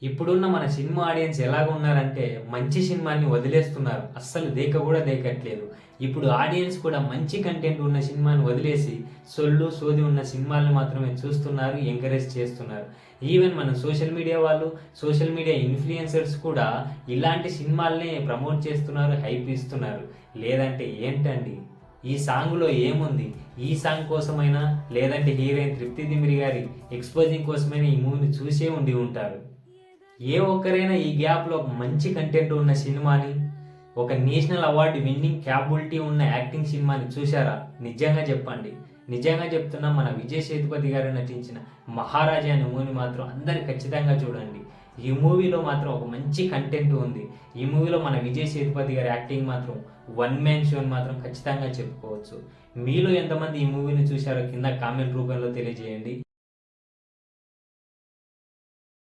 ఇప్పుడున్న మన cinema audience ఎలాగ ఉన్నారంటే మంచి సినిమాని వదిలేస్తున్నారు. అస్సలు దేక కూడా దేకట్లేదు. ఇప్పుడు ఆడియన్స్ కూడా మంచి కంటెంట్ ఉన్న సినిమాని వదిలేసి సొల్లు, సోది ఉన్న సినిమాలను మాత్రమే చూస్తున్నారు, ఎంకరేజ్ చేస్తున్నారు. ఈవెన్ మన సోషల్ మీడియా వాళ్ళు, సోషల్ మీడియా ఇన్‌ఫ్లుయెన్సర్స్ కూడా ఇలాంటి సినిమాలనే ప్రమోట్ చేస్తున్నారు, హైప్ ఇస్తున్నారు. లేదంటే ఏంటండి? ఈ సాంగ్‌లో ఏముంది? ఈ సాంగ్ కోసమైనా లేదంటే హీరోయిన్ తృప్తి దిమిరి గారి ఎక్స్‌పోజింగ్ కోసమైనా ఈ మూవీని చూసే ఉండి ఉంటారు. ఏ ఒక్కరైనా ఈ గ్యాప్‌లో ఒక మంచి కంటెంట్ ఉన్న సినిమాని, ఒక నేషనల్ అవార్డ్ విన్నింగ్ క్యాపబిలిటీ ఉన్న యాక్టింగ్ సినిమాని చూసారా? నిజంగా చెప్పండి. నిజంగా చెప్తున్నా, మన విజయ్ సేతుపతి గారు నటించిన 'మహారాజా' అనే మూవీని మాత్రం అందరూ ఖచ్చితంగా చూడండి. ఈ మూవీలో మాత్రం ఒక మంచి కంటెంట్ ఉంది. ఈ మూవీలో మన విజయ్ సేతుపతి గారి యాక్టింగ్ మాత్రం వన్ మ్యాన్ షో అని మాత్రం ఖచ్చితంగా చెప్పుకోవచ్చు. మీలో ఎంతమంది ఈ మూవీని చూశారో కింద కామెంట్ రూపంలో తెలియజేయండి.